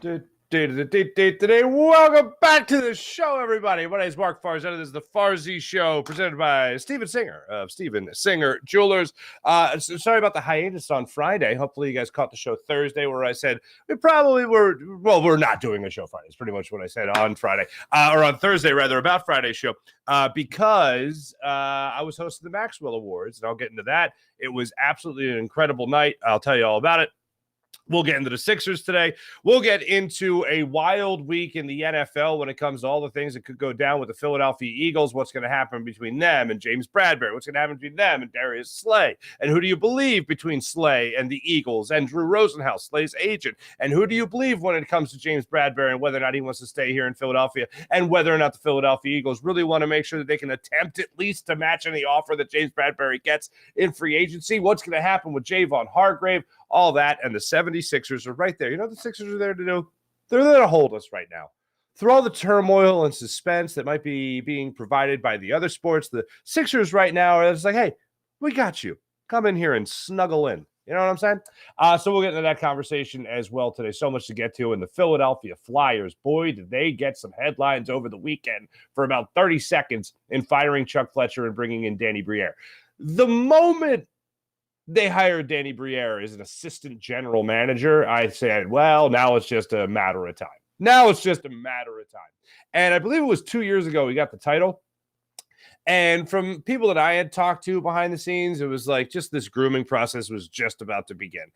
Today, welcome back to the show, everybody. My name is Mark Farzy. This is the Farzy Show, presented by Steven Singer of Steven Singer Jewelers. Sorry about the hiatus on Friday. Hopefully, you guys caught the show Thursday, where I said we probably were. Well, we're not doing a show Friday. It's pretty much what I said on Friday, or on Thursday, rather, about Friday's show, because I was hosting the Maxwell Awards, and I'll get into that. It was absolutely an incredible night. I'll tell you all about it. We'll get into the Sixers today. We'll get into a wild week in the NFL when it comes to all the things that could go down with the Philadelphia Eagles. What's going to happen between them and James Bradbury? What's going to happen between them and Darius Slay? And who do you believe between Slay and the Eagles and Drew Rosenhaus, Slay's agent? And who do you believe when it comes to James Bradbury and whether or not he wants to stay here in Philadelphia and whether or not the Philadelphia Eagles really want to make sure that they can attempt at least to match any offer that James Bradbury gets in free agency? What's going to happen with Javon Hargrave? All that, and the 76ers are right there. You know what the Sixers are there to do? They're there to hold us right now. Through all the turmoil and suspense that might be being provided by the other sports, the Sixers right now are just like, hey, we got you. Come in here and snuggle in. You know what I'm saying? So we'll get into that conversation as well today. So much to get to. And the Philadelphia Flyers, boy, did they get some headlines over the weekend for about 30 seconds in firing Chuck Fletcher and bringing in Danny Briere. The moment they hired Danny Briere as an assistant general manager, I said, well, now it's just a matter of time. And I believe it was 2 years ago he got the title. And from people that I had talked to behind the scenes, it was like just this grooming process was just about to begin.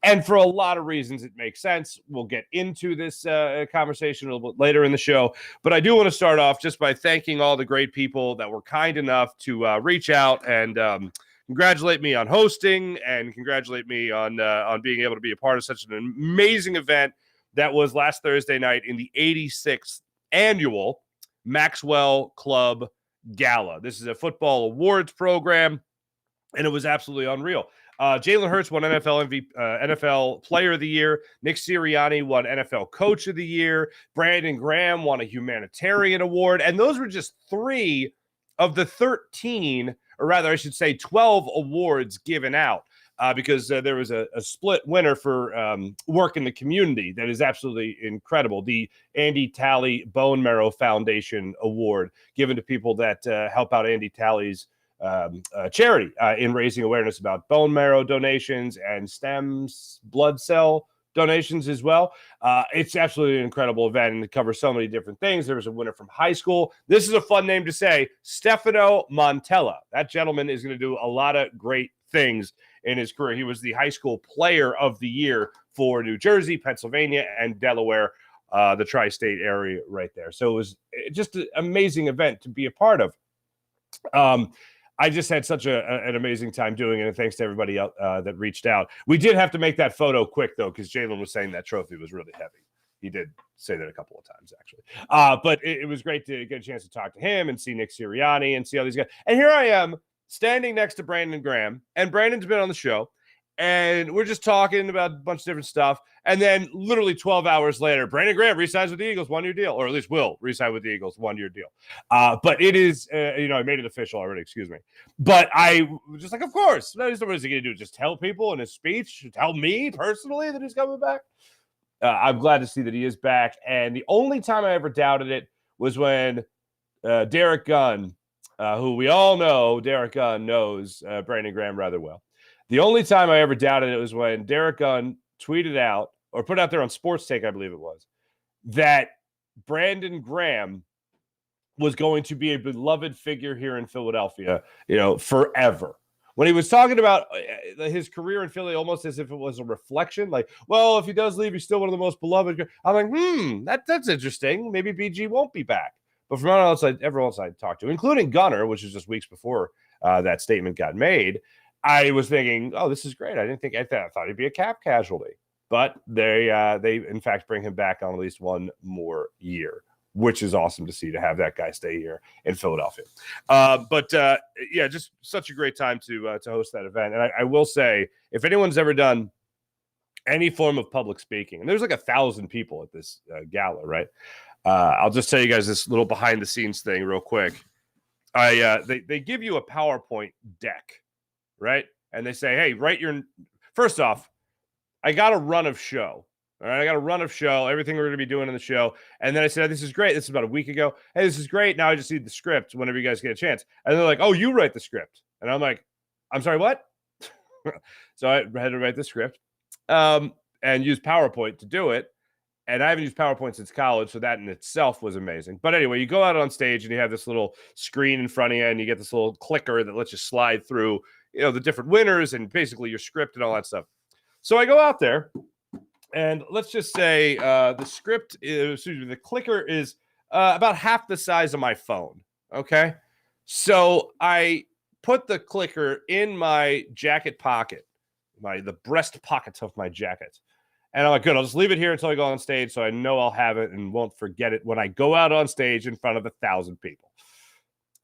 And for a lot of reasons, it makes sense. We'll get into this conversation a little bit later in the show. But I do want to start off just by thanking all the great people that were kind enough to reach out and congratulate me on hosting and congratulate me on being able to be a part of such an amazing event that was last Thursday night in the 86th annual Maxwell Club Gala. This is a football awards program, and it was absolutely unreal. Jalen Hurts won NFL Player of the Year. Nick Sirianni won NFL Coach of the Year. Brandon Graham won a humanitarian award, and those were just 3 of the 13, or rather, I should say 12 awards given out because there was a split winner for work in the community that is absolutely incredible. The Andy Talley Bone Marrow Foundation Award given to people that help out Andy Talley's charity in raising awareness about bone marrow donations and stem blood cell donations as well. It's absolutely an incredible event, and it covers so many different things. There was a winner from high school. This is a fun name to say, Stefano Montella. That gentleman is going to do a lot of great things in his career. He was the high school player of the year for New Jersey, Pennsylvania, and Delaware, the tri-state area right there. So it was just an amazing event to be a part of. I just had such an amazing time doing it, and thanks to everybody else that reached out. We did have to make that photo quick, though, because Jalen was saying that trophy was really heavy. He did say that a couple of times, actually. But it was great to get a chance to talk to him and see Nick Sirianni and see all these guys. And here I am standing next to Brandon Graham, and Brandon's been on the show, and we're just talking about a bunch of different stuff. And then literally 12 hours later, Brandon Graham re-signs with the Eagles, 1-year deal, or at least will re-sign with the Eagles, 1-year deal. But it is, I made it official already, excuse me. But I was just like, of course. What is he going to do? Just tell people in his speech, tell me personally that he's coming back? I'm glad to see that he is back. And the only time I ever doubted it was when Derek Gunn, who we all know, Derek Gunn knows Brandon Graham rather well. The only time I ever doubted it was when Derek Gunn tweeted out, or put out there on Sports Take, I believe it was, that Brandon Graham was going to be a beloved figure here in Philadelphia, forever. When he was talking about his career in Philly, almost as if it was a reflection, like, well, if he does leave, he's still one of the most beloved. I'm like, that's interesting. Maybe BG won't be back. But from everyone else I talked to, including Gunner, which was just weeks before that statement got made, I was thinking, oh, this is great. I thought he'd be a cap casualty. But they in fact bring him back on at least one more year, which is awesome to see, to have that guy stay here in Philadelphia. But just such a great time to host that event. And I will say, if anyone's ever done any form of public speaking, and there's like 1,000 people at this gala, right? I'll just tell you guys this little behind the scenes thing real quick. They give you a PowerPoint deck, right? And they say, hey, first off, I got a run of show. All right, I got a run of show, everything we're going to be doing in the show. And then I said, this is great. This is about a week ago. Hey, this is great. Now I just need the script whenever you guys get a chance. And they're like, oh, you write the script. And I'm like, I'm sorry, what? So I had to write the script and use PowerPoint to do it. And I haven't used PowerPoint since college, so that in itself was amazing. But anyway, you go out on stage and you have this little screen in front of you, and you get this little clicker that lets you slide through, the different winners and basically your script and all that stuff. So I go out there, and let's just say the clicker is about half the size of my phone. Okay, so I put the clicker in my jacket pocket, the breast pocket of my jacket. And I'm like, good, I'll just leave it here until I go on stage so I know I'll have it and won't forget it when I go out on stage in front of 1,000 people.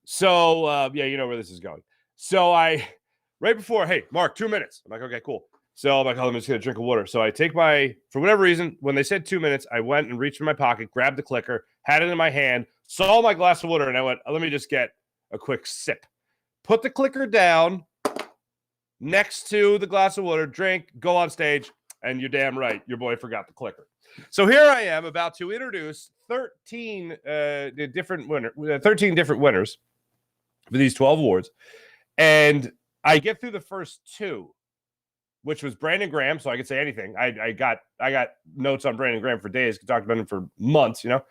So, you know where this is going. So right before, hey, Mark, 2 minutes. I'm like, okay, cool. So I'm like, I'm just going to drink a water. So I take for whatever reason, when they said 2 minutes, I went and reached in my pocket, grabbed the clicker, had it in my hand, saw my glass of water, and I went, let me just get a quick sip. Put the clicker down next to the glass of water, drink, go on stage. And you're damn right, your boy forgot the clicker. So here I am about to introduce 13 different winners for these 12 awards. And I get through the first two, which was Brandon Graham, so I could say anything. I got notes on Brandon Graham for days, talked about him for months, And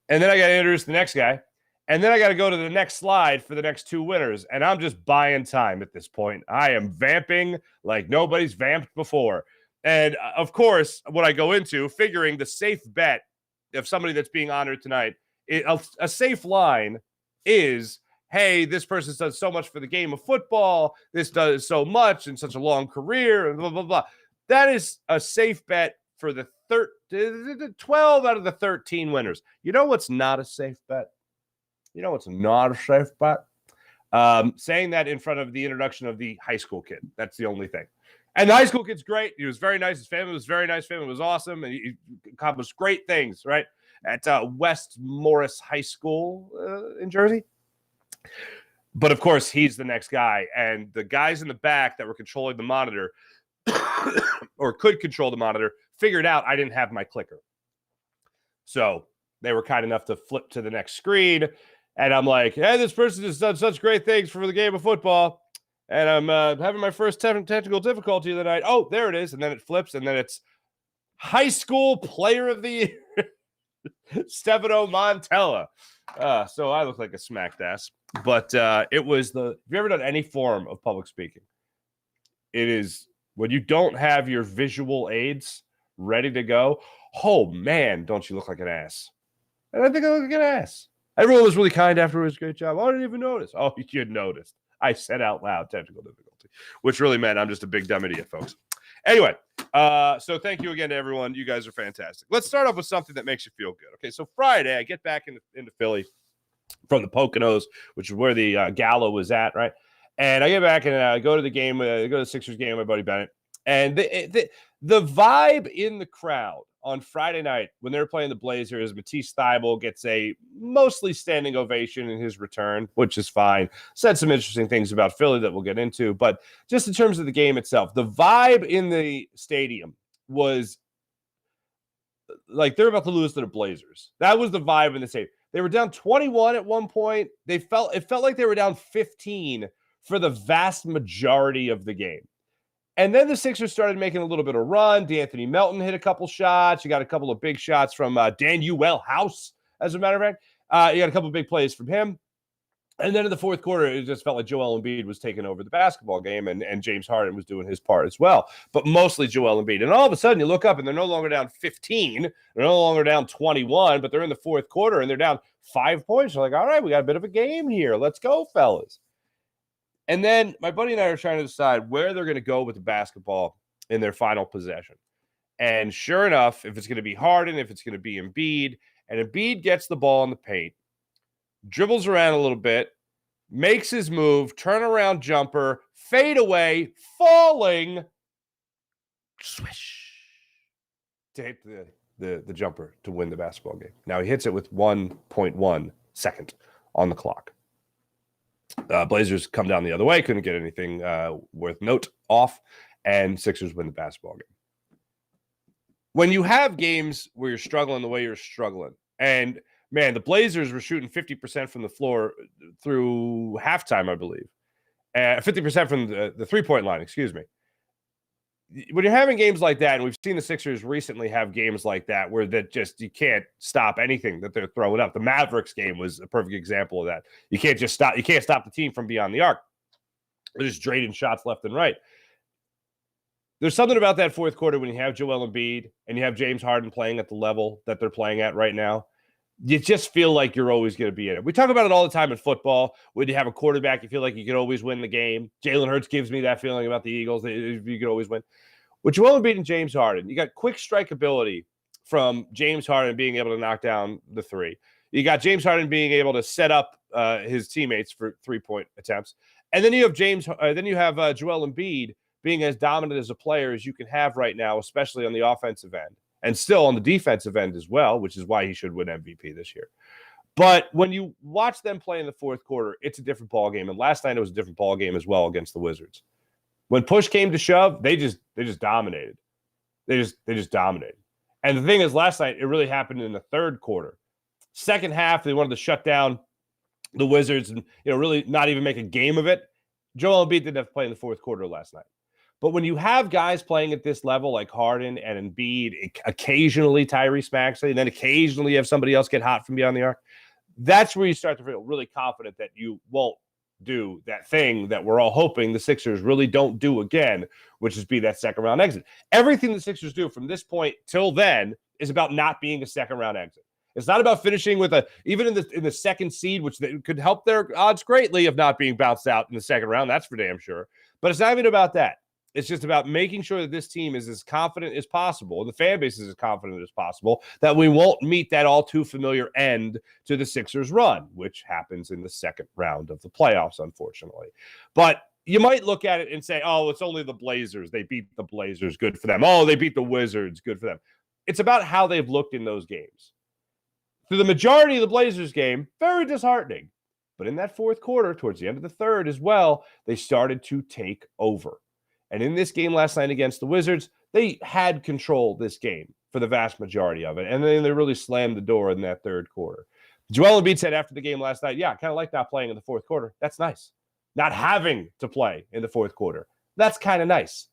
then I got to introduce the next guy. And then I got to go to the next slide for the next two winners. And I'm just buying time at this point. I am vamping like nobody's vamped before. And, of course, what I go into, figuring the safe bet of somebody that's being honored tonight, a safe line is, hey, this person's done so much for the game of football. This does so much in such a long career, and blah, blah, blah. That is a safe bet for the 12 out of the 13 winners. You know what's not a safe bet? You know what's not a safe bet? Saying that in front of the introduction of the high school kid. That's the only thing. And the high school kid's great. He was very nice. His family was very nice. Family was awesome. And he accomplished great things, right? At West Morris High School in Jersey. But, of course, he's the next guy. And the guys in the back that were controlling the monitor or could control the monitor figured out I didn't have my clicker. So they were kind enough to flip to the next screen. And I'm like, hey, this person has done such great things for the game of football. And I'm having my first technical difficulty of the night. Oh, there it is. And then it flips. And then it's high school player of the year, Stefano Montella. So I look like a smacked ass. But it was have you ever done any form of public speaking? It is when you don't have your visual aids ready to go. Oh, man, don't you look like an ass. And I think I look like an ass. Everyone was really kind afterwards. Great job. I didn't even notice. Oh, you noticed. I said out loud technical difficulty, which really meant I'm just a big dumb idiot, folks. Anyway, so thank you again to everyone. You guys are fantastic. Let's start off with something that makes you feel good. Okay, so Friday, I get back into Philly from the Poconos, which is where the gala was at, right? And I get back and I go to the game, go to the Sixers game with my buddy Bennett. And the vibe in the crowd on Friday night when they were playing the Blazers, Matisse Thybulle gets a mostly standing ovation in his return, which is fine. Said some interesting things about Philly that we'll get into. But just in terms of the game itself, the vibe in the stadium was like they're about to lose to the Blazers. That was the vibe in the stadium. They were down 21 at one point. It felt like they were down 15 for the vast majority of the game. And then the Sixers started making a little bit of run. D'Anthony Melton hit a couple shots. You got a couple of big shots from Danuel House, as a matter of fact. You got a couple of big plays from him. And then in the fourth quarter, it just felt like Joel Embiid was taking over the basketball game, and James Harden was doing his part as well. But mostly Joel Embiid. And all of a sudden, you look up, and they're no longer down 15. They're no longer down 21, but they're in the fourth quarter, and they're down 5 points. You're like, all right, we got a bit of a game here. Let's go, fellas. And then my buddy and I are trying to decide where they're going to go with the basketball in their final possession. And sure enough, if it's going to be Harden, if it's going to be Embiid, and Embiid gets the ball in the paint, dribbles around a little bit, makes his move, turnaround jumper, fade away, falling, swish, to hit the jumper to win the basketball game. Now he hits it with 1.1 second on the clock. Blazers come down the other way, couldn't get anything worth note off, and Sixers win the basketball game. when you have games where you're struggling the way you're struggling, and man, the Blazers were shooting 50% from the floor through halftime, I believe. 50% from the three-point line, excuse me. When you're having games like that, and we've seen the Sixers recently have games like that where that just you can't stop anything that they're throwing up. The Mavericks game was a perfect example of that. You can't stop the team from beyond the arc. They're just draining shots left and right. There's something about that fourth quarter when you have Joel Embiid and you have James Harden playing at the level that they're playing at right now. You just feel like you're always going to be in it. We talk about it all the time in football. When you have a quarterback, you feel like you could always win the game. Jalen Hurts gives me that feeling about the Eagles. You could always win. With Joel Embiid and James Harden, you got quick strike ability from James Harden being able to knock down the three. You got James Harden being able to set up his teammates for 3-point attempts. And then you have Joel Embiid being as dominant as a player as you can have right now, especially on the offensive end. And still on the defensive end as well, which is why he should win MVP this year. But when you watch them play in the fourth quarter, it's a different ball game. And last night it was a different ball game as well against the Wizards. When push came to shove, they just dominated. They just dominated. And the thing is, last night it really happened in the third quarter. Second half, they wanted to shut down the Wizards and really not even make a game of it. Joel Embiid didn't have to play in the fourth quarter last night. But when you have guys playing at this level like Harden and Embiid, occasionally Tyrese Maxey, and then occasionally you have somebody else get hot from beyond the arc, that's where you start to feel really confident that you won't do that thing that we're all hoping the Sixers really don't do again, which is be that second-round exit. Everything the Sixers do from this point till then is about not being a second-round exit. It's not about finishing with even in the second seed, which could help their odds greatly of not being bounced out in the second round. That's for damn sure. But it's not even about that. It's just about making sure that this team is as confident as possible, and the fan base is as confident as possible, that we won't meet that all too familiar end to the Sixers run, which happens in the second round of the playoffs, unfortunately. But you might look at it and say, oh, it's only the Blazers. They beat the Blazers. Good for them. Oh, they beat the Wizards. Good for them. It's about how they've looked in those games. Through the majority of the Blazers game, very disheartening. But in that fourth quarter, towards the end of the third as well, they started to take over. And in this game last night against the Wizards, they had control this game for the vast majority of it. And then they really slammed the door in that third quarter. Joel Embiid said after the game last night, yeah, I kind of like not playing in the fourth quarter. That's nice. Not having to play in the fourth quarter. That's kind of nice.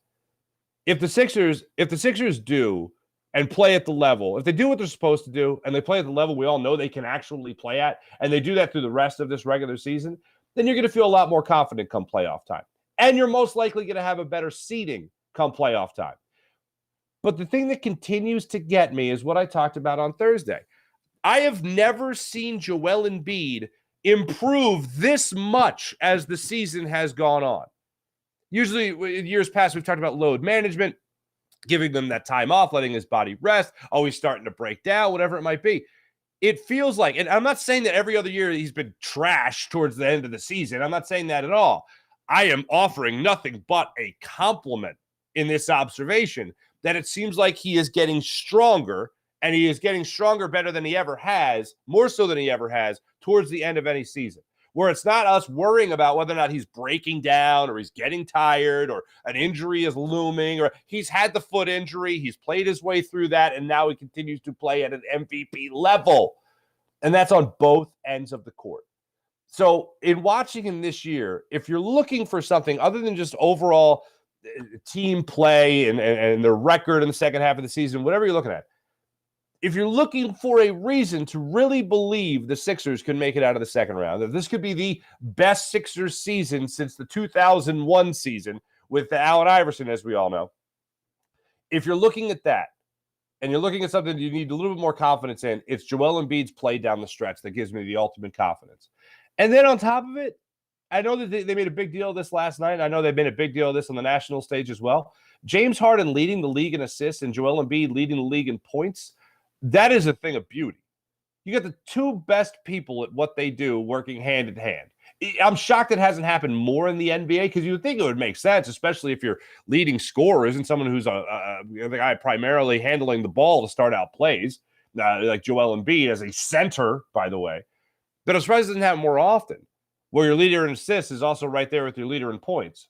If the Sixers do and play at the level, if they do what they're supposed to do and they play at the level we all know they can actually play at, and they do that through the rest of this regular season, then you're going to feel a lot more confident come playoff time. And you're most likely going to have a better seeding come playoff time. But the thing that continues to get me is what I talked about on Thursday. I have never seen Joel Embiid improve this much as the season has gone on. Usually in years past, we've talked about load management, giving them that time off, letting his body rest, always starting to break down, whatever it might be. It feels like, and I'm not saying that every other year he's been trashed towards the end of the season. I'm not saying that at all. I am offering nothing but a compliment in this observation that it seems like he is getting stronger, and he is getting stronger better than he ever has, more so than he ever has, towards the end of any season, where it's not us worrying about whether or not he's breaking down or he's getting tired or an injury is looming or he's had the foot injury, he's played his way through that, and now he continues to play at an MVP level. And that's on both ends of the court. So in watching him this year, if you're looking for something other than just overall team play and their record in the second half of the season, whatever you're looking at, if you're looking for a reason to really believe the Sixers can make it out of the second round, that this could be the best Sixers season since the 2001 season with Allen Iverson, as we all know, if you're looking at that, and you're looking at something you need a little bit more confidence in, it's Joel Embiid's play down the stretch that gives me the ultimate confidence. And then on top of it, I know that they made a big deal of this last night. I know they've made a big deal of this on the national stage as well. James Harden leading the league in assists and Joel Embiid leading the league in points. That is a thing of beauty. You got the two best people at what they do working hand in hand. I'm shocked it hasn't happened more in the NBA because you would think it would make sense, especially if your leading scorer isn't someone who's the guy primarily handling the ball to start out plays, like Joel Embiid as a center, by the way. But I'm surprised it doesn't happen more often, where your leader in assists is also right there with your leader in points.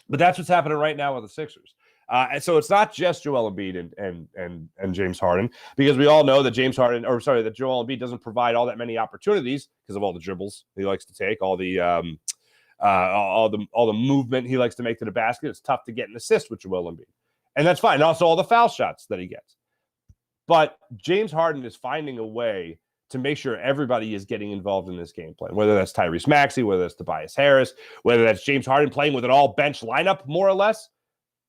But that's what's happening right now with the Sixers. And so it's not just Joel Embiid and James Harden, because we all know that that Joel Embiid doesn't provide all that many opportunities because of all the dribbles he likes to take, all the movement he likes to make to the basket. It's tough to get an assist with Joel Embiid, and that's fine. And also all the foul shots that he gets. But James Harden is finding a way to make sure everybody is getting involved in this game plan, whether that's Tyrese Maxey, whether that's Tobias Harris, whether that's James Harden playing with an all-bench lineup, more or less.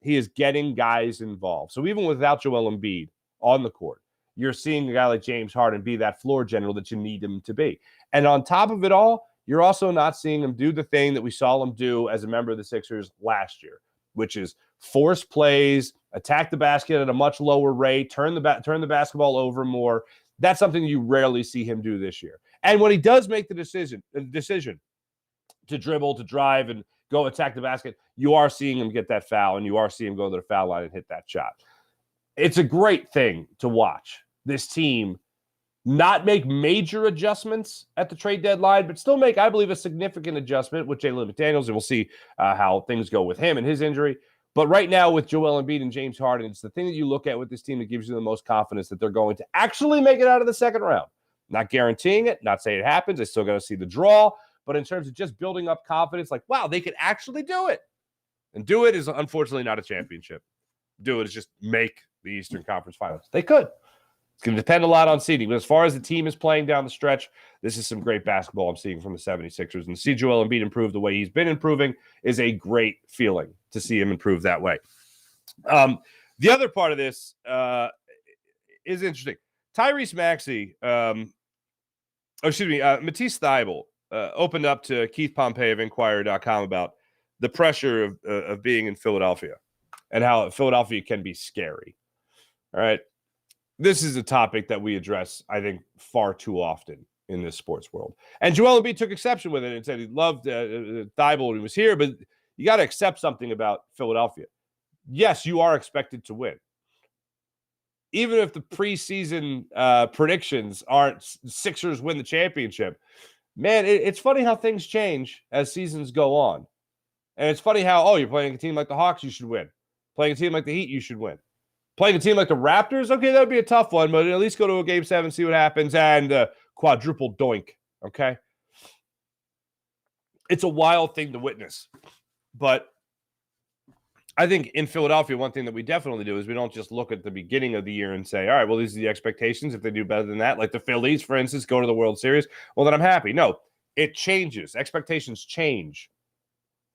He is getting guys involved. So even without Joel Embiid on the court, you're seeing a guy like James Harden be that floor general that you need him to be. And on top of it all, you're also not seeing him do the thing that we saw him do as a member of the Sixers last year, which is force plays, attack the basket at a much lower rate, turn the basketball over more. That's something you rarely see him do this year. And when he does make the decision to dribble, to drive, and go attack the basket, you are seeing him get that foul, and you are seeing him go to the foul line and hit that shot. It's a great thing to watch this team not make major adjustments at the trade deadline, but still make, I believe, a significant adjustment with Jalen McDaniels, and we'll see how things go with him and his injury. But right now with Joel Embiid and James Harden, it's the thing that you look at with this team that gives you the most confidence that they're going to actually make it out of the second round. Not guaranteeing it, not saying it happens. I still got to see the draw. But in terms of just building up confidence, like, wow, they could actually do it. And do it is unfortunately not a championship. Do it is just make the Eastern Conference Finals. They could. It's going to depend a lot on seeding. But as far as the team is playing down the stretch, this is some great basketball I'm seeing from the 76ers. And to see Joel Embiid improve the way he's been improving is a great feeling to see him improve that way. The other part of this is interesting. Tyrese Maxey, Matisse Thybulle opened up to Keith Pompey of Inquirer.com about the pressure of being in Philadelphia and how Philadelphia can be scary. All right. This is a topic that we address, I think, far too often in this sports world. And Joel Embiid took exception with it and said he loved Thybulle when he was here, but you got to accept something about Philadelphia. Yes, you are expected to win. Even if the preseason predictions aren't Sixers win the championship, man, it's funny how things change as seasons go on. And it's funny how, you're playing a team like the Hawks, you should win. Playing a team like the Heat, you should win. Playing a team like the Raptors, okay, that would be a tough one, but at least go to a Game 7, see what happens, and quadruple doink, okay? It's a wild thing to witness. But I think in Philadelphia, one thing that we definitely do is we don't just look at the beginning of the year and say, all right, well, these are the expectations. If they do better than that, like the Phillies, for instance, go to the World Series, well, then I'm happy. No, it changes. Expectations change.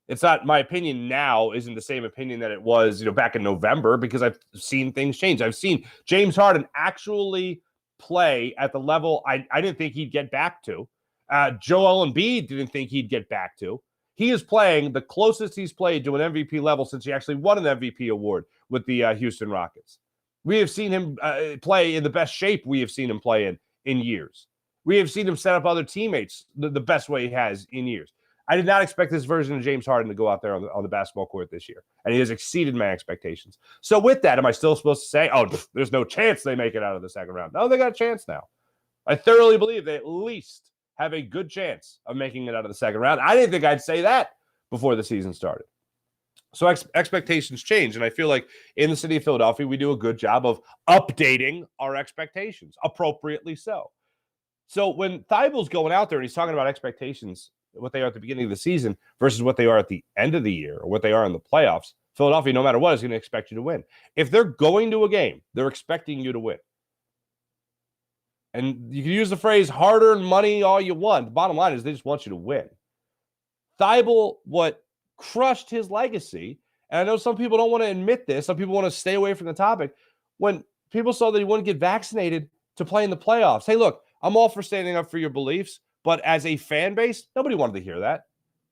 It's not, my opinion now isn't the same opinion that it was, back in November, because I've seen things change. I've seen James Harden actually play at the level I didn't think he'd get back to. Joel Embiid didn't think he'd get back to. He is playing the closest he's played to an MVP level since he actually won an MVP award with the Houston Rockets. We have seen him play in the best shape we have seen him play in years. We have seen him set up other teammates the best way he has in years. I did not expect this version of James Harden to go out there on the basketball court this year, and he has exceeded my expectations. So with that, am I still supposed to say, there's no chance they make it out of the second round? No, they got a chance now. I thoroughly believe they at least have a good chance of making it out of the second round. I didn't think I'd say that before the season started. So expectations change, and I feel like in the city of Philadelphia, we do a good job of updating our expectations, appropriately so. So when Thybulle's going out there and he's talking about expectations, what they are at the beginning of the season versus what they are at the end of the year or what they are in the playoffs, Philadelphia, no matter what, is going to expect you to win. If they're going to a game, they're expecting you to win. And you can use the phrase hard-earned money all you want. The bottom line is they just want you to win. Thybulle, what crushed his legacy, and I know some people don't want to admit this, some people want to stay away from the topic, when people saw that he wouldn't get vaccinated to play in the playoffs. Hey, look, I'm all for standing up for your beliefs, but as a fan base, nobody wanted to hear that.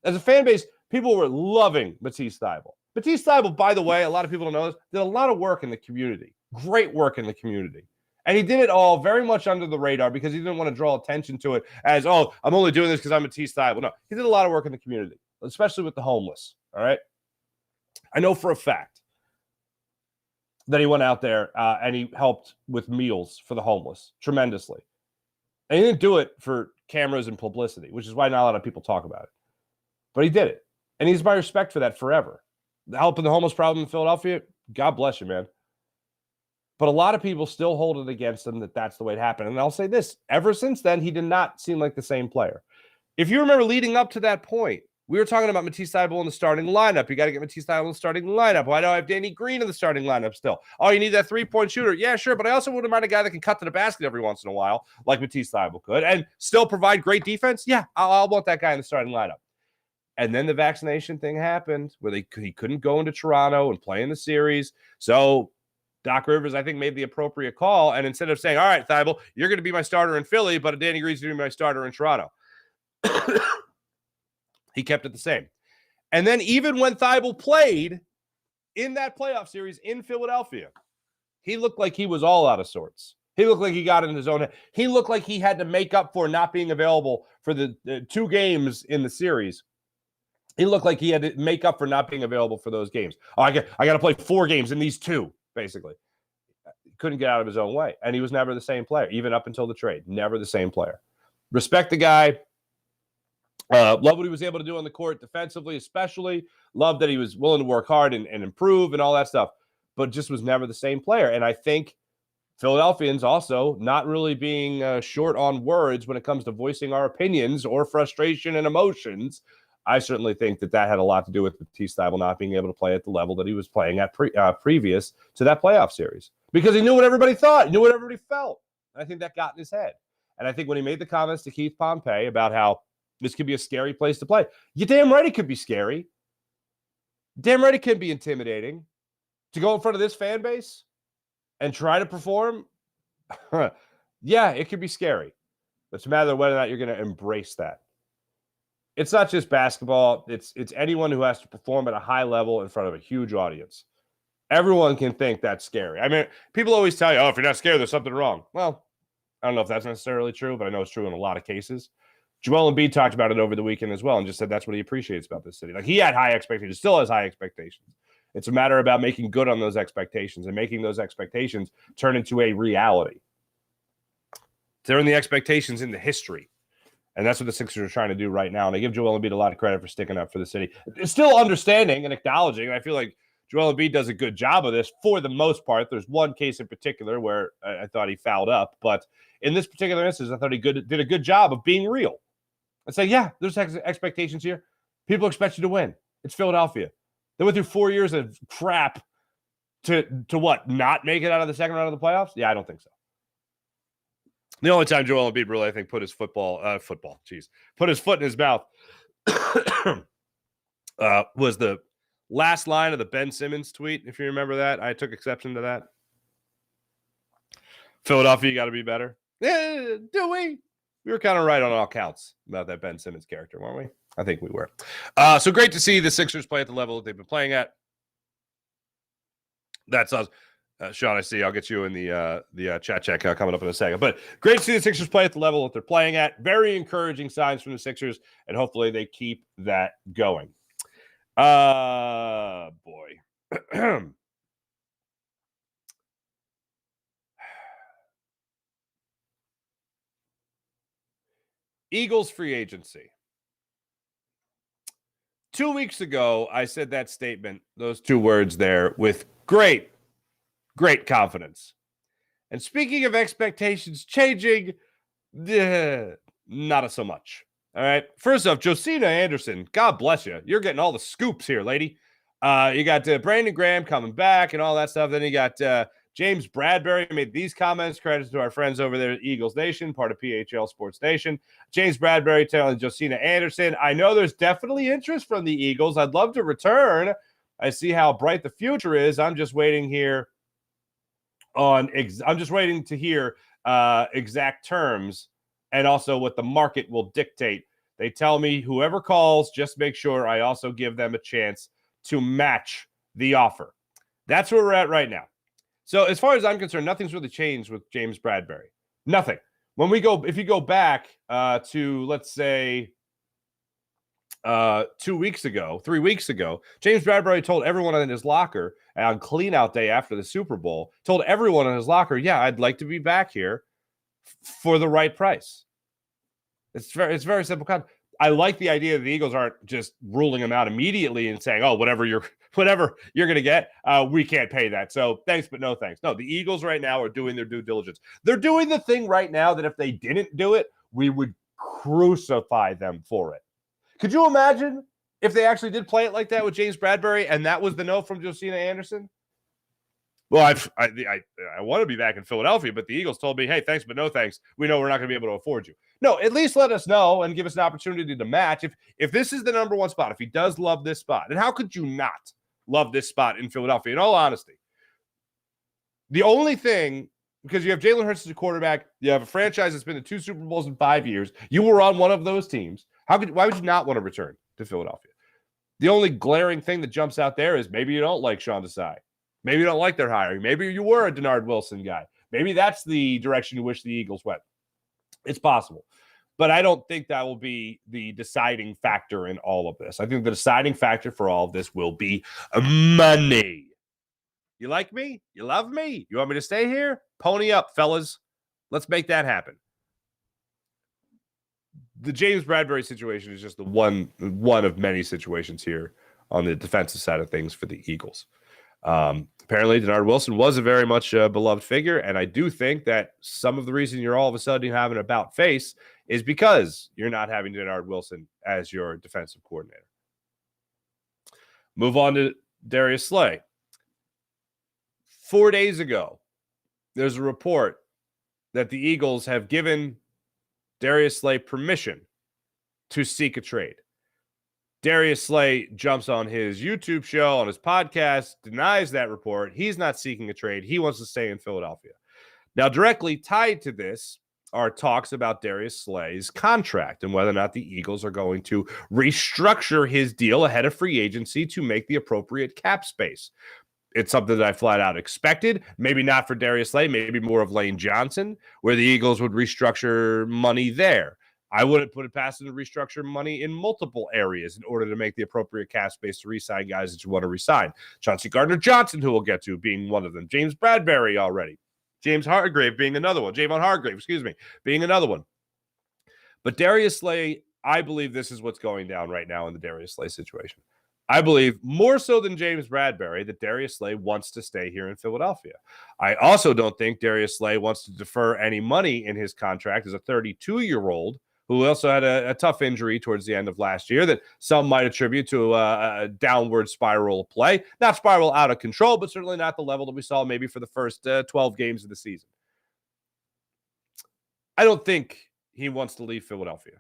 As a fan base, people were loving Matisse Thybulle. Matisse Thybulle, by the way, a lot of people don't know this, did a lot of work in the community. Great work in the community. And he did it all very much under the radar because he didn't want to draw attention to it as, I'm only doing this because I'm Matisse Thybulle. No, he did a lot of work in the community, especially with the homeless, all right? I know for a fact that he went out there and he helped with meals for the homeless tremendously. And he didn't do it for cameras and publicity, which is why not a lot of people talk about it. But he did it. And he's my respect for that forever. The helping the homeless problem in Philadelphia, God bless you, man. But a lot of people still hold it against him that that's the way it happened. And I'll say this, ever since then, he did not seem like the same player. If you remember leading up to that point, we were talking about Matisse Thybulle in the starting lineup. You got to get Matisse Thybulle in the starting lineup. Why do I have Danny Green in the starting lineup still? Oh, you need that three-point shooter. Yeah, sure, but I also wouldn't mind a guy that can cut to the basket every once in a while, like Matisse Thybulle could, and still provide great defense. Yeah, I'll want that guy in the starting lineup. And then the vaccination thing happened where he couldn't go into Toronto and play in the series. So Doc Rivers, I think, made the appropriate call. And instead of saying, all right, Thybulle, you're going to be my starter in Philly, but Danny Green's going to be my starter in Toronto, he kept it the same. And then even when Thybulle played in that playoff series in Philadelphia, he looked like he was all out of sorts. He looked like he got in his own head. He looked like he had to make up for not being available for the 2 games in the series. He looked like he had to make up for not being available for those games. Oh, I got to play 4 games in these 2, basically. He couldn't get out of his own way. And he was never the same player, even up until the trade. Never the same player. Respect the guy. Love what he was able to do on the court defensively, especially. Love that he was willing to work hard and improve and all that stuff. But just was never the same player. And I think Philadelphians also not really being short on words when it comes to voicing our opinions or frustration and emotions. I certainly think that had a lot to do with Matisse Thybulle not being able to play at the level that he was playing at previous to that playoff series. Because he knew what everybody thought. He knew what everybody felt. And I think that got in his head. And I think when he made the comments to Keith Pompey about how this could be a scary place to play, you're damn right it could be scary. Damn right it can be intimidating. To go in front of this fan base and try to perform, yeah, it could be scary. It's a matter of whether or not you're going to embrace that. It's not just basketball. It's anyone who has to perform at a high level in front of a huge audience. Everyone can think that's scary. I mean, people always tell you, oh, if you're not scared, there's something wrong. Well, I don't know if that's necessarily true, but I know it's true in a lot of cases. Joel Embiid talked about it over the weekend as well and just said that's what he appreciates about this city. Like, he had high expectations, still has high expectations. It's a matter about making good on those expectations and making those expectations turn into a reality. Turn the expectations into history. And that's what the Sixers are trying to do right now. And I give Joel Embiid a lot of credit for sticking up for the city. It's still understanding and acknowledging. And I feel like Joel Embiid does a good job of this for the most part. There's one case in particular where I thought he fouled up. But in this particular instance, I thought he did a good job of being real. And say, yeah, there's expectations here. People expect you to win. It's Philadelphia. They went through 4 years of crap to what? Not make it out of the second round of the playoffs? Yeah, I don't think so. The only time Joel Embiid really, I think, put his put his foot in his mouth was the last line of the Ben Simmons tweet, if you remember that. I took exception to that. Philadelphia, you got to be better. Yeah, do we? We were kind of right on all counts about that Ben Simmons character, weren't we? I think we were. So great to see the Sixers play at the level that they've been playing at. That's us. Sean, I see. I'll get you in the chat check coming up in a second. But great to see the Sixers play at the level that they're playing at. Very encouraging signs from the Sixers, and hopefully they keep that going. Boy. Eagles free agency. 2 weeks ago, I said that statement, those 2 words there, with great confidence. And speaking of expectations changing, not so much. All right. First off, Josina Anderson, God bless you. You're getting all the scoops here, lady. You got Brandon Graham coming back and all that stuff. Then you got James Bradbury made these comments. Credits to our friends over there at Eagles Nation, part of PHL Sports Nation. James Bradbury telling Josina Anderson, I know there's definitely interest from the Eagles. I'd love to return. I see how bright the future is. I'm just waiting here I'm just waiting to hear exact terms and also what the market will dictate. They tell me whoever calls, just make sure I also give them a chance to match the offer. That's where we're at right now. So as far as I'm concerned, nothing's really changed with James Bradbury. Nothing. If you go back to, let's say, 3 weeks ago, James Bradbury told everyone in his locker on clean out day after the Super Bowl, told everyone in his locker, yeah, I'd like to be back here for the right price. It's very simple. I like the idea that the Eagles aren't just ruling him out immediately and saying, oh, whatever your whatever you're going to get, we can't pay that. So thanks, but no thanks. No, the Eagles right now are doing their due diligence. They're doing the thing right now that if they didn't do it, we would crucify them for it. Could you imagine if they actually did play it like that with James Bradbury and that was the no from Josina Anderson? Well, I want to be back in Philadelphia, but the Eagles told me, hey, thanks, but no thanks. We know we're not going to be able to afford you. No, at least let us know and give us an opportunity to match. If this is the number one spot, if he does love this spot, and how could you not love this spot in Philadelphia, in all honesty? The only thing, because you have Jalen Hurts as a quarterback, you have a franchise that's been to 2 Super Bowls in 5 years. You were on one of those teams. Why would you not want to return to Philadelphia? The only glaring thing that jumps out there is maybe you don't like Sean Desai. Maybe you don't like their hiring. Maybe you were a Denard Wilson guy. Maybe that's the direction you wish the Eagles went. It's possible. But I don't think that will be the deciding factor in all of this. I think the deciding factor for all of this will be money. You like me? You love me? You want me to stay here? Pony up, fellas. Let's make that happen. The James Bradbury situation is just the one of many situations here on the defensive side of things for the Eagles. Apparently, Denard Wilson was a very much beloved figure, and I do think that some of the reason you're all of a sudden having an about face is because you're not having Denard Wilson as your defensive coordinator. Move on to Darius Slay. 4 days ago, there's a report that the Eagles have given Darius Slay permission to seek a trade. Darius Slay jumps on his YouTube show, on his podcast, denies that report. He's not seeking a trade. He wants to stay in Philadelphia. Now, directly tied to this are talks about Darius Slay's contract and whether or not the Eagles are going to restructure his deal ahead of free agency to make the appropriate cap space. It's something that I flat out expected. Maybe not for Darius Slay, maybe more of Lane Johnson, where the Eagles would restructure money there. I wouldn't put it past them to restructure money in multiple areas in order to make the appropriate cap space to re-sign guys that you want to re-sign. Chauncey Gardner-Johnson, who we'll get to, being one of them. James Bradbury already. James Hargrave being another one. Javon Hargrave, being another one. But Darius Slay, I believe this is what's going down right now in the Darius Slay situation. I believe more so than James Bradbury that Darius Slay wants to stay here in Philadelphia. I also don't think Darius Slay wants to defer any money in his contract as a 32-year-old who also had a tough injury towards the end of last year that some might attribute to a downward spiral of play. Not spiral out of control, but certainly not the level that we saw maybe for the first 12 games of the season. I don't think he wants to leave Philadelphia.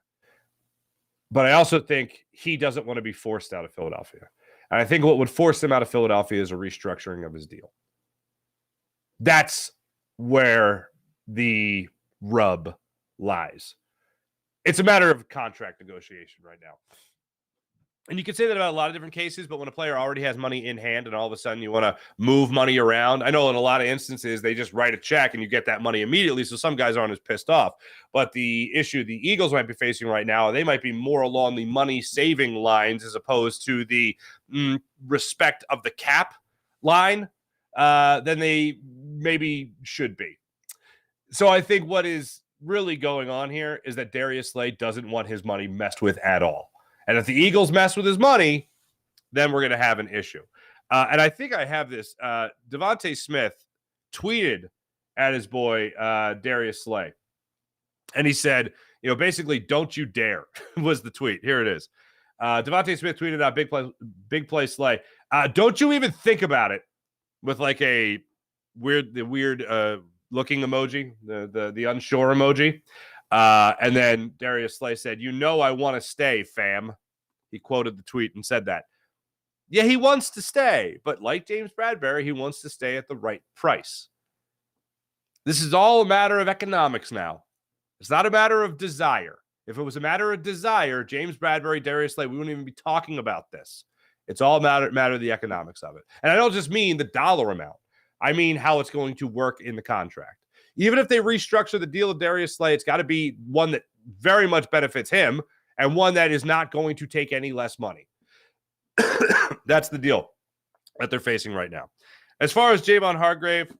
But I also think he doesn't want to be forced out of Philadelphia. And I think what would force him out of Philadelphia is a restructuring of his deal. That's where the rub lies. It's a matter of contract negotiation right now. And you can say that about a lot of different cases, but when a player already has money in hand and all of a sudden you want to move money around, I know in a lot of instances they just write a check and you get that money immediately, so some guys aren't as pissed off. But the issue the Eagles might be facing right now, they might be more along the money-saving lines as opposed to the respect of the cap line than they maybe should be. So I think what is really going on here is that Darius Slay doesn't want his money messed with at all. And if the Eagles mess with his money, then we're going to have an issue. And I think I have this. Devontae Smith tweeted at his boy, Darius Slay. And he said, basically, don't you dare was the tweet. Here it is. Devontae Smith tweeted out big play Slay. Don't you even think about it, with like a weird looking emoji, the unsure emoji. And then Darius Slay said, I want to stay, fam. He quoted the tweet and said that. Yeah, he wants to stay, but like James Bradbury, he wants to stay at the right price. This is all a matter of economics now. It's not a matter of desire. If it was a matter of desire, James Bradbury, Darius Slay, we wouldn't even be talking about this. It's all matter of the economics of it. And I don't just mean the dollar amount. I mean how it's going to work in the contract. Even if they restructure the deal with Darius Slay, it's got to be one that very much benefits him and one that is not going to take any less money. That's the deal that they're facing right now. As far as Javon Hargrave,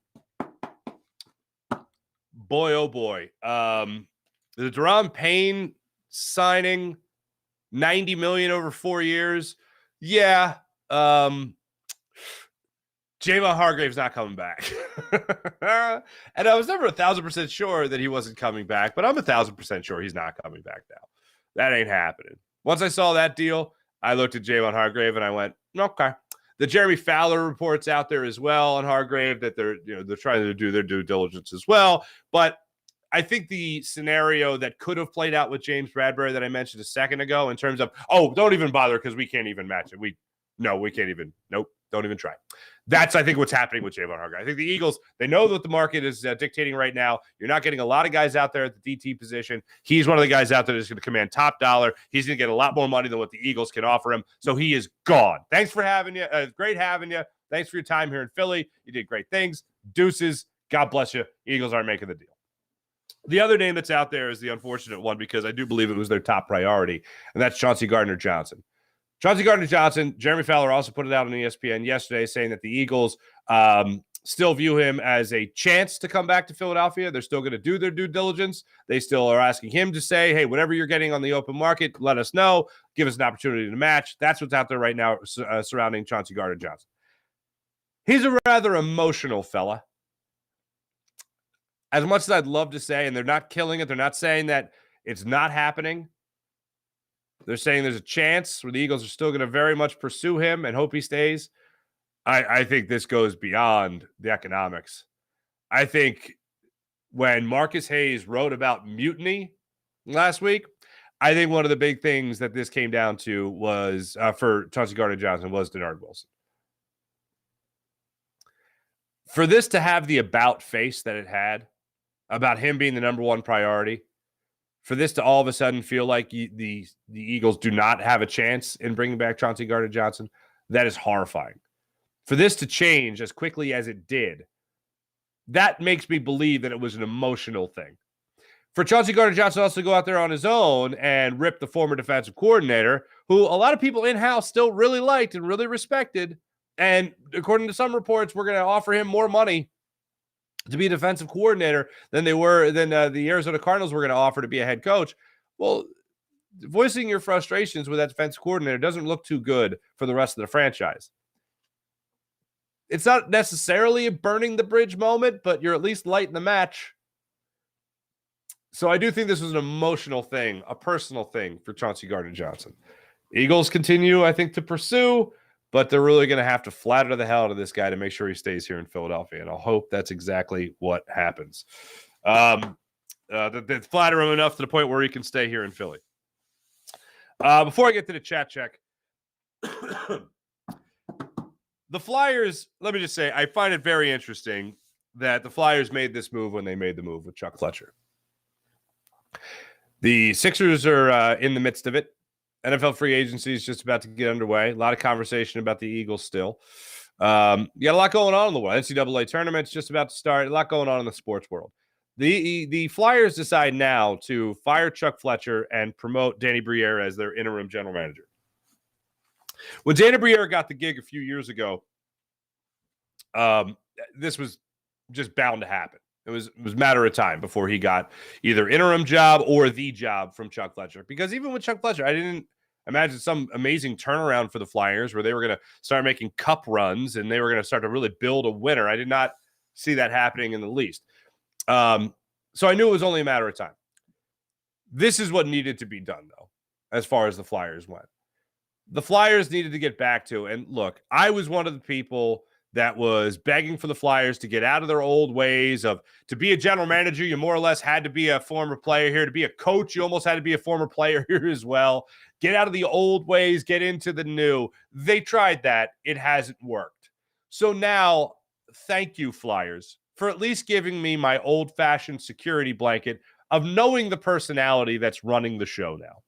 boy, oh boy. The Deron Payne signing, $90 million over 4 years. Yeah. Javon Hargrave's not coming back. And I was never 1,000% sure that he wasn't coming back, but I'm 1,000% sure he's not coming back now. That ain't happening. Once I saw that deal, I looked at Javon Hargrave and I went, okay. The Jeremy Fowler reports out there as well on Hargrave that they're trying to do their due diligence as well. But I think the scenario that could have played out with James Bradbury that I mentioned a second ago in terms of, don't even bother because we can't even match it. We can't even. Nope. Don't even try. That's, I think, what's happening with Javon Hargrave. I think the Eagles, they know what the market is dictating right now. You're not getting a lot of guys out there at the DT position. He's one of the guys out there that's going to command top dollar. He's going to get a lot more money than what the Eagles can offer him. So he is gone. Thanks for having you. Great having you. Thanks for your time here in Philly. You did great things. Deuces. God bless you. Eagles aren't making the deal. The other name that's out there is the unfortunate one because I do believe it was their top priority, and that's Chauncey Gardner-Johnson. Chauncey Gardner-Johnson, Jeremy Fowler also put it out on ESPN yesterday saying that the Eagles still view him as a chance to come back to Philadelphia. They're still going to do their due diligence. They still are asking him to say, hey, whatever you're getting on the open market, let us know. Give us an opportunity to match. That's what's out there right now surrounding Chauncey Gardner-Johnson. He's a rather emotional fella. As much as I'd love to say, and they're not killing it, they're not saying that it's not happening. They're saying there's a chance where the Eagles are still going to very much pursue him and hope he stays. I think this goes beyond the economics. I think when Marcus Hayes wrote about mutiny last week, I think one of the big things that this came down to was, for Chauncey Gardner-Johnson, was Denard Wilson. For this to have the about face that it had, about him being the number one priority, for this to all of a sudden feel like the Eagles do not have a chance in bringing back Chauncey Gardner-Johnson, that is horrifying. For this to change as quickly as it did, that makes me believe that it was an emotional thing. For Chauncey Gardner-Johnson also to go out there on his own and rip the former defensive coordinator, who a lot of people in-house still really liked and really respected, and according to some reports, we're going to offer him more money to be a defensive coordinator than the Arizona Cardinals were going to offer to be a head coach. Well, voicing your frustrations with that defensive coordinator doesn't look too good for the rest of the franchise. It's not necessarily a burning the bridge moment, but you're at least lighting the match. So I do think this was an emotional thing, a personal thing for Chauncey Gardner-Johnson. Eagles continue, I think, to pursue, but they're really going to have to flatter the hell out of this guy to make sure he stays here in Philadelphia. And I'll hope that's exactly what happens. They flatter him enough to the point where he can stay here in Philly. Before I get to the chat check, the Flyers, let me just say, I find it very interesting that the Flyers made this move when they made the move with Chuck Fletcher. The Sixers are in the midst of it. NFL free agency is just about to get underway. A lot of conversation about the Eagles still. You got a lot going on in the world. NCAA tournament's just about to start. A lot going on in the sports world. The Flyers decide now to fire Chuck Fletcher and promote Danny Briere as their interim general manager. When Danny Briere got the gig a few years ago, this was just bound to happen. It was a matter of time before he got either interim job or the job from Chuck Fletcher. Because even with Chuck Fletcher, I didn't imagine some amazing turnaround for the Flyers where they were going to start making cup runs and they were going to start to really build a winner. I did not see that happening in the least. So I knew it was only a matter of time. This is what needed to be done, though, as far as the Flyers went. The Flyers needed to get back to, and look, I was one of the people that was begging for the Flyers to get out of their old ways of, to be a general manager, you more or less had to be a former player here. To be a coach, you almost had to be a former player here as well. Get out of the old ways, get into the new. They tried that. It hasn't worked. So now, thank you, Flyers, for at least giving me my old-fashioned security blanket of knowing the personality that's running the show now.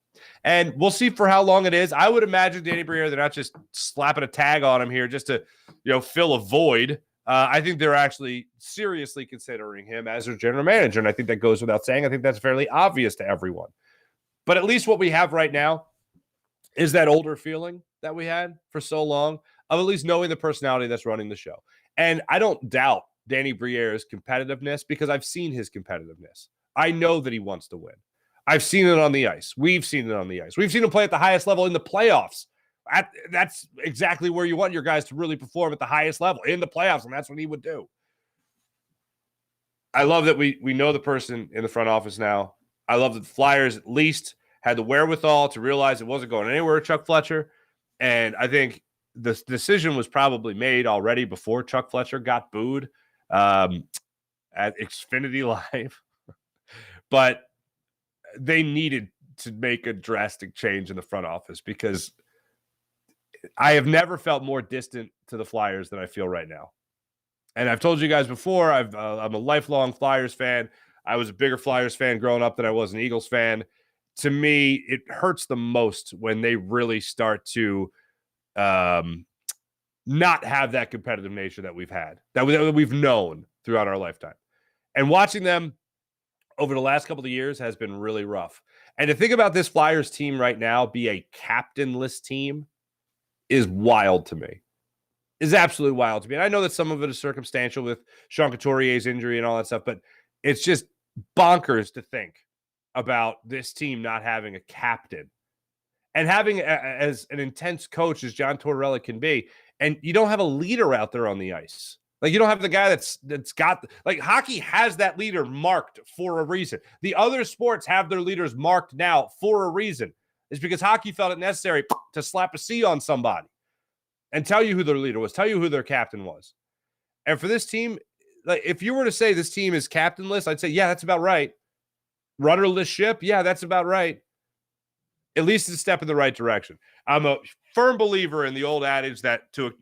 And we'll see for how long it is. I would imagine Danny Briere, they're not just slapping a tag on him here just to, fill a void. I think they're actually seriously considering him as their general manager. And I think that goes without saying. I think that's fairly obvious to everyone. But at least what we have right now is that older feeling that we had for so long of at least knowing the personality that's running the show. And I don't doubt Danny Briere's competitiveness because I've seen his competitiveness. I know that he wants to win. I've seen it on the ice. We've seen it on the ice. We've seen him play at the highest level in the playoffs That's exactly where you want your guys to really perform at the highest level in the playoffs, and that's what he would do. I love that we know the person in the front office now. I love that the Flyers at least had the wherewithal to realize it wasn't going anywhere with Chuck Fletcher. And I think the decision was probably made already before Chuck Fletcher got booed at Xfinity Live. But they needed to make a drastic change in the front office because I have never felt more distant to the Flyers than I feel right now. And I've told you guys before, I'm a lifelong Flyers fan. I was a bigger Flyers fan growing up than I was an Eagles fan. To me, it hurts the most when they really start to not have that competitive nature that we've had, that we've known throughout our lifetime. And watching them over the last couple of years has been really rough. And to think about this Flyers team right now be a captainless team is wild to me. Is absolutely wild to me. And I know that some of it is circumstantial with Sean Couturier's injury and all that stuff, but it's just bonkers to think about this team not having a captain and having as an intense coach as John Tortorella can be. And you don't have a leader out there on the ice. Like, you don't have the guy that's got, like, hockey has that leader marked for a reason. The other sports have their leaders marked now for a reason. It's because hockey felt it necessary to slap a C on somebody and tell you who their leader was, tell you who their captain was. And for this team, like, if you were to say this team is captainless, I'd say, yeah, that's about right. Rudderless ship, yeah, that's about right. At least it's a step in the right direction. I'm a firm believer in the old adage that to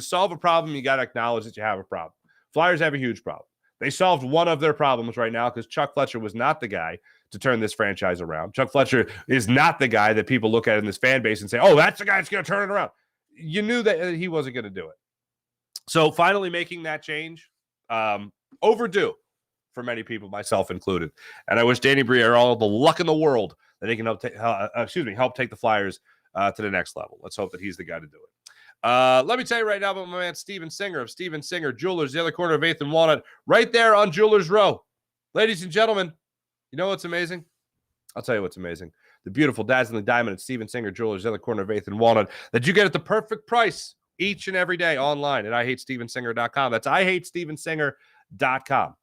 solve a problem, you got to acknowledge that you have a problem. Flyers have a huge problem. They solved one of their problems right now because Chuck Fletcher was not the guy to turn this franchise around. Chuck Fletcher is not the guy that people look at in this fan base and say, oh, that's the guy that's going to turn it around. You knew that he wasn't going to do it. So finally making that change, overdue for many people, myself included. And I wish Danny Briere all the luck in the world that he can help take the Flyers to the next level. Let's hope that he's the guy to do it. Let me tell you right now about my man Steven Singer of Steven Singer Jewelers, the other corner of 8th and Walnut, right there on Jewelers Row. Ladies and gentlemen, you know what's amazing? I'll tell you what's amazing. The beautiful, dazzling diamond at Steven Singer Jewelers, the other corner of 8th and Walnut, that you get at the perfect price each and every day online at IHateStevenSinger.com. That's IHateStevenSinger.com.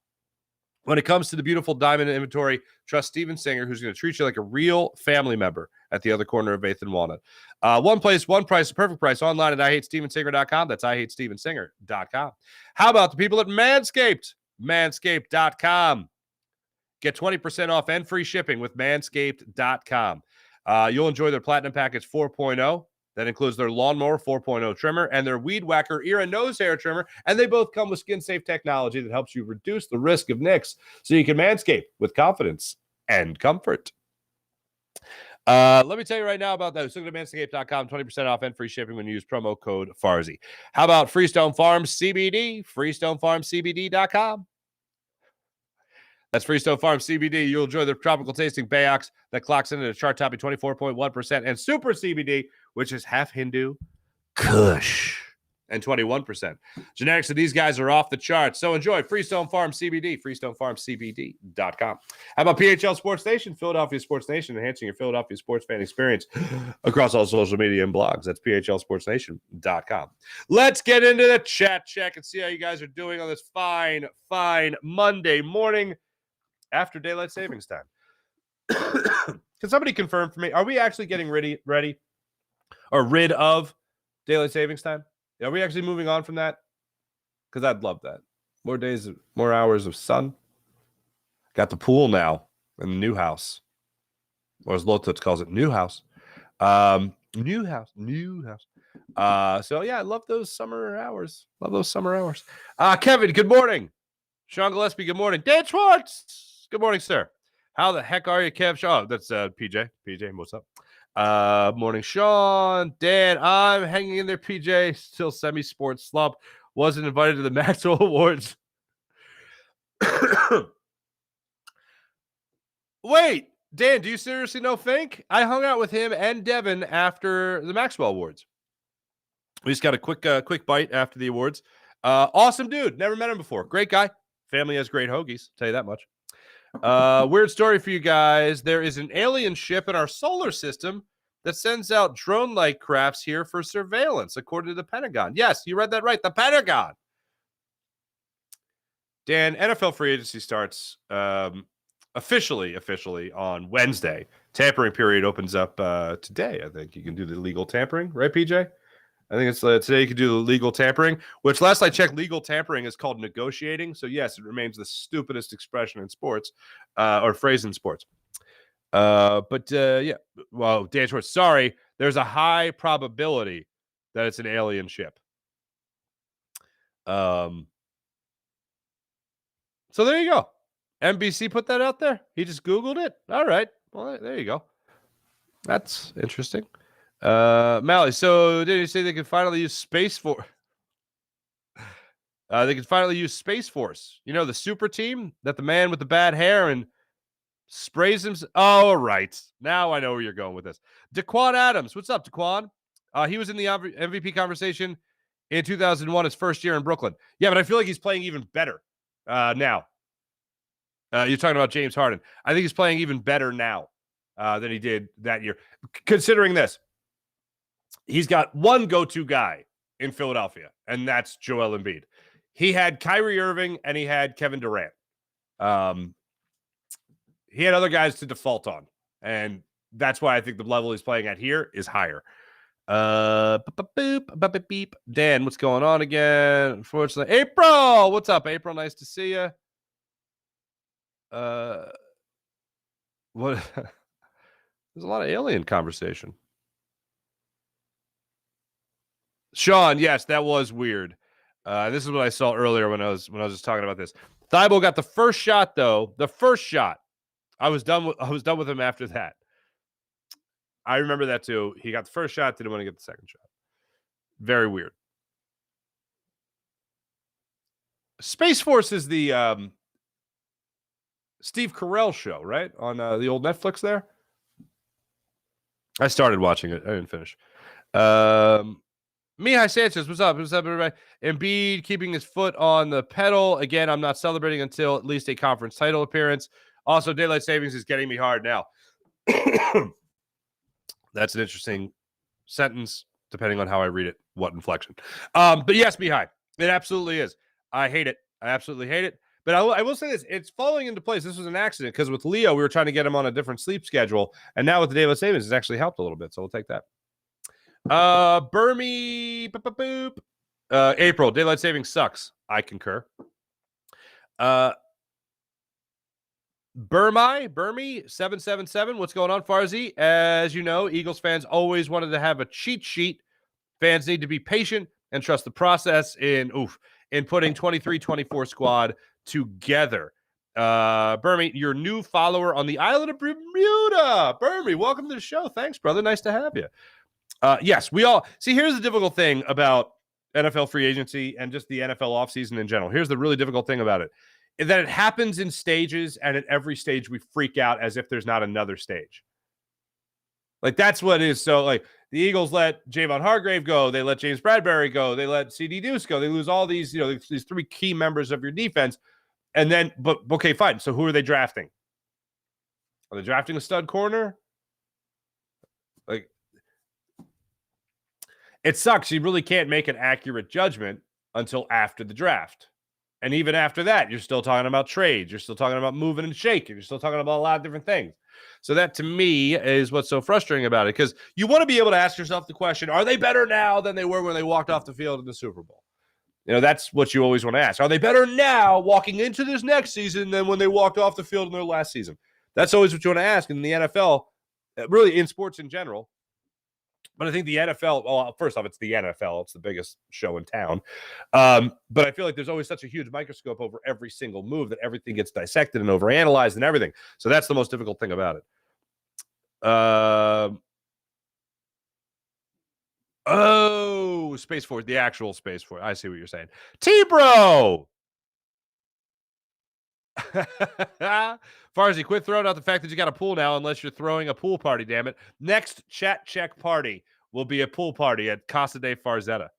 When it comes to the beautiful diamond inventory, trust Steven Singer, who's going to treat you like a real family member at the other corner of 8th and Walnut. One place, one price, the perfect price online at IHateStevenSinger.com. That's IHateStevenSinger.com. How about the people at Manscaped? Manscaped.com. Get 20% off and free shipping with Manscaped.com. You'll enjoy their Platinum Package 4.0. That includes their Lawnmower 4.0 trimmer and their Weed Whacker ear and nose hair trimmer. And they both come with skin-safe technology that helps you reduce the risk of nicks so you can manscape with confidence and comfort. Let me tell you right now about that. So go to manscaped.com, 20% off and free shipping when you use promo code Farzy. How about Freestone Farms CBD? FreestoneFarmsCBD.com. That's Freestone Farms CBD. You'll enjoy the tropical tasting Bayox that clocks in at a chart-topping 24.1%, and Super CBD, which is half Hindu, Kush, and 21%. Genetics of these guys are off the charts. So enjoy Freestone Farms CBD, FreestoneFarmsCBD.com. How about PHL Sports Nation, Philadelphia Sports Nation, enhancing your Philadelphia sports fan experience across all social media and blogs. That's PHLSportsNation.com. Let's get into the chat check and see how you guys are doing on this fine, fine Monday morning after daylight savings time. Can somebody confirm for me, are we actually getting rid of daylight savings time? Are we actually moving on from that? Because I'd love that. More hours of sun. Got the pool now in the new house. Or as Lotuts calls it, new house. New house. So yeah, I love those summer hours. Kevin, good morning. Sean Gillespie, good morning. Dan Schwartz, good morning, sir. How the heck are you, Kev? Oh, that's PJ. PJ, what's up? Morning, Sean. Dan, I'm hanging in there, PJ. Still semi-sports slump. Wasn't invited to the Maxwell Awards. Wait, Dan, do you seriously know Fink? I hung out with him and Devin after the Maxwell Awards. We just got a quick bite after the awards. Awesome dude. Never met him before. Great guy. Family has great hoagies. Tell you that much. Weird story for you guys. There is an alien ship in our solar system that sends out drone-like crafts here for surveillance, according to the Pentagon. Yes, you read that right. The Pentagon. Dan, NFL free agency starts officially on Wednesday. Tampering period opens up today. I think you can do the legal tampering, right, PJ? I think it's today you can do the legal tampering, which last I checked, legal tampering is called negotiating. So, yes, it remains the stupidest expression in sports or phrase in sports. Yeah, well, Dan Schwartz, sorry, there's a high probability that it's an alien ship. So there you go. NBC put that out there. He just Googled it. All right. Well, there you go. That's interesting. Mally, so did you say they could finally use Space Force? They could finally use Space Force. You know, the super team that the man with the bad hair and sprays him. Oh, right. Now I know where you're going with this. Daquan Adams. What's up, Daquan? He was in the MVP conversation in 2001, his first year in Brooklyn. Yeah, but I feel like he's playing even better now. You're talking about James Harden. I think he's playing even better now than he did that year. Considering this, he's got one go-to guy in Philadelphia, and that's Joel Embiid. He had Kyrie Irving and he had Kevin Durant. He had other guys to default on, and that's why I think the level he's playing at here is higher. Dan, what's going on again? Unfortunately, April, what's up, April? Nice to see you. What? There's a lot of alien conversation. Sean, yes, that was weird. This is what I saw earlier when I was just talking about this. Thibault got the first shot, though. The first shot. I was done with him after that. I remember that too. He got the first shot, didn't want to get the second shot. Very weird. Space Force is the Steve Carell show, right? On the old Netflix there. I started watching it. I didn't finish. Mihai Sanchez, what's up? What's up, everybody? Embiid keeping his foot on the pedal. Again, I'm not celebrating until at least a conference title appearance. Also, daylight savings is getting me hard now. That's an interesting sentence, depending on how I read it, what inflection. But yes, Mihai, it absolutely is. I hate it. I absolutely hate it. But I will say this. It's falling into place. This was an accident because with Leo, we were trying to get him on a different sleep schedule. And now with the daylight savings, it's actually helped a little bit. So we'll take that. Burmy, April, daylight savings sucks. I concur. Burmy 777. What's going on, Farzy? As you know, Eagles fans always wanted to have a cheat sheet. Fans need to be patient and trust the process in putting 23-24 squad together. Burmy, your new follower on the island of Bermuda. Burmy, welcome to the show. Thanks, brother. Nice to have you. Yes, we all see. Here's the difficult thing about NFL free agency and just the NFL offseason in general. Here's the really difficult thing about it, is that it happens in stages, and at every stage we freak out as if there's not another stage. Like, that's what it is. So, like, the Eagles let Javon Hargrave go. They let James Bradbury go. They let CD Deuce go. They lose all these, these three key members of your defense. And then, but okay, fine. So who are they drafting? Are they drafting a stud corner? Like, it sucks. You really can't make an accurate judgment until after the draft. And even after that, you're still talking about trades. You're still talking about moving and shaking. You're still talking about a lot of different things. So that, to me, is what's so frustrating about it, because you want to be able to ask yourself the question, are they better now than they were when they walked off the field in the Super Bowl? That's what you always want to ask. Are they better now walking into this next season than when they walked off the field in their last season? That's always what you want to ask in the NFL, really in sports in general. But I think the NFL, well, first off, it's the NFL. It's the biggest show in town. But I feel like there's always such a huge microscope over every single move that everything gets dissected and overanalyzed and everything. So that's the most difficult thing about it. Space Force, the actual Space Force. I see what you're saying. T-Bro! Farzy, quit throwing out the fact that you got a pool now unless you're throwing a pool party, damn it. Next chat check party will be a pool party at Casa de Farzetta.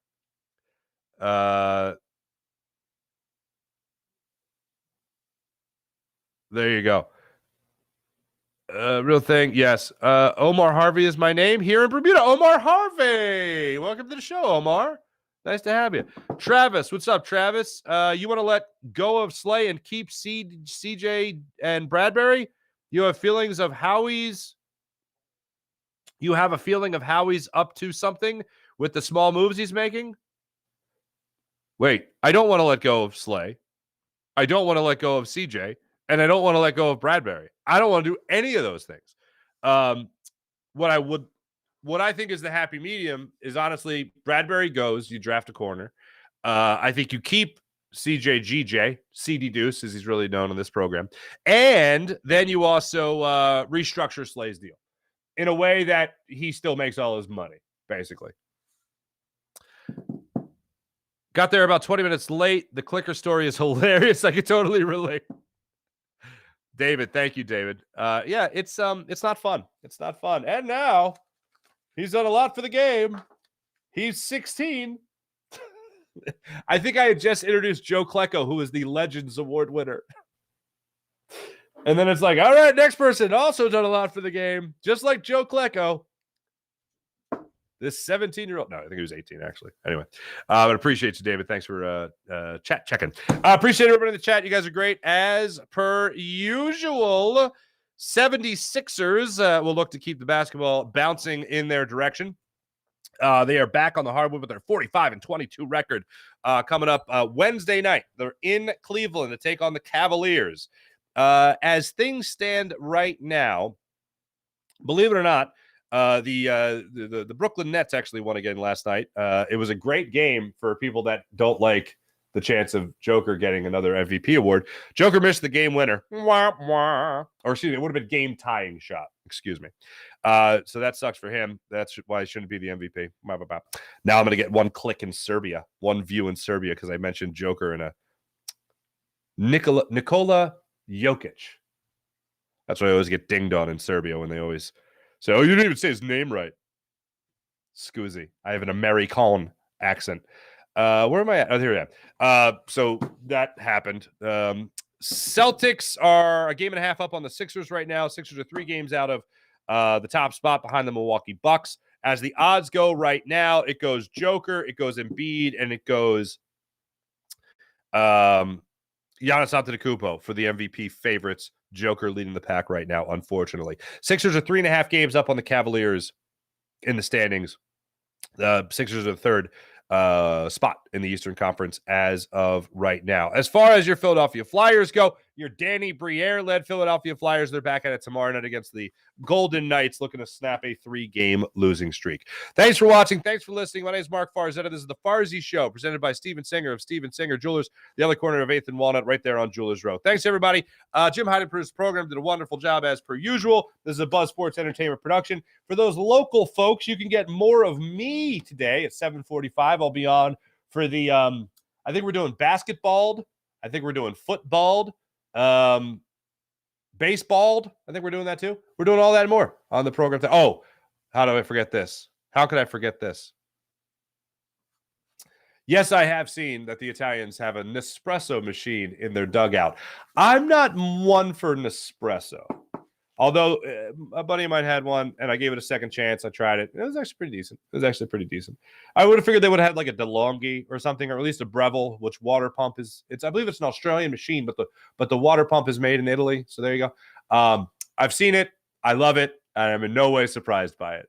There you go. Real thing. Yes. Omar Harvey is my name here in Bermuda. Omar Harvey. Welcome to the show, Omar. Nice to have you. Travis, what's up, Travis? You want to let go of Slay and keep CJ and Bradbury? You have feelings of Howie's. You have a feeling of Howie's up to something with the small moves he's making? Wait, I don't want to let go of Slay. I don't want to let go of CJ. And I don't want to let go of Bradbury. I don't want to do any of those things. What I think is the happy medium is honestly Bradbury goes, you draft a corner. I think you keep CJ GJ, CD Deuce, as he's really known in this program. And then you also restructure Slay's deal in a way that he still makes all his money, basically. Got there about 20 minutes late. The clicker story is hilarious. I could totally relate. David, thank you, David. Yeah, it's not fun. It's not fun. And now he's done a lot for the game. He's 16. I think I had just introduced Joe Klecko, who is the Legends Award winner. And then it's like, all right, next person also done a lot for the game, just like Joe Klecko. This 17-year-old, no, I think he was 18, actually. Anyway, but appreciate you, David. Thanks for checking. Appreciate everybody in the chat. You guys are great. As per usual, 76ers will look to keep the basketball bouncing in their direction. They are back on the hardwood with their 45-22 record coming up Wednesday night. They're in Cleveland to take on the Cavaliers. As things stand right now, believe it or not, the Brooklyn Nets actually won again last night. It was a great game for people that don't like the chance of Joker getting another MVP award. Joker missed the game winner. Or excuse me, it would have been game tying shot. Excuse me. So that sucks for him. That's why he shouldn't be the MVP. Now I'm going to get one click in Serbia, one view in Serbia because I mentioned Joker and a Nikola Jokic. That's why I always get dinged on in Serbia when they always say, oh, you didn't even say his name right. Scusi. I have an American accent. Where am I at? Oh, here I am. So that happened. Celtics are a game and a half up on the Sixers right now. Sixers are 3 games out of the top spot behind the Milwaukee Bucks. As the odds go right now, it goes Joker, it goes Embiid, and it goes Giannis Antetokounmpo for the MVP favorites. Joker leading the pack right now, unfortunately. Sixers are 3.5 games up on the Cavaliers in the standings. The Sixers are the third spot in the Eastern Conference as of right now. As far as your Philadelphia Flyers go, your Danny Briere-led Philadelphia Flyers, they're back at it tomorrow night against the Golden Knights, looking to snap a 3-game losing streak. Thanks for watching. Thanks for listening. My name is Mark Farzetta. This is the Farzy Show, presented by Steven Singer of Steven Singer Jewelers, the other corner of 8th and Walnut, right there on Jewelers Row. Thanks, everybody. Jim Hyden produced the program, did a wonderful job as per usual. This is a Buzz Sports Entertainment production. For those local folks, you can get more of me today at 7:45. I'll be on for the, I think we're doing basketball. I think we're doing football. Baseball. I think we're doing that too. We're doing all that and more on the program. Oh, how do I forget this? How could I forget this? Yes, I have seen that the Italians have a Nespresso machine in their dugout. I'm not one for Nespresso. Although a buddy of mine had one, and I gave it a second chance. I tried it. It was actually pretty decent. I would have figured they would have had like a DeLonghi or something, or at least a Breville, which water pump is. I believe it's an Australian machine, but the water pump is made in Italy. So there you go. I've seen it. I love it, and I'm in no way surprised by it.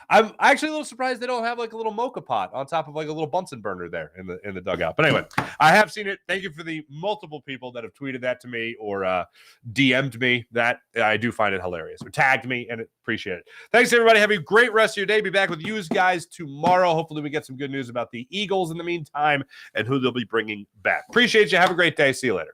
I'm actually a little surprised they don't have like a little mocha pot on top of like a little Bunsen burner there in the dugout. But anyway, I have seen it. Thank you for the multiple people that have tweeted that to me or DM'd me. That I do find it hilarious, or tagged me, and appreciate it. Thanks, everybody. Have a great rest of your day. Be back with you guys tomorrow. Hopefully we get some good news about the Eagles in the meantime and who they'll be bringing back. Appreciate you. Have a great day. See you later.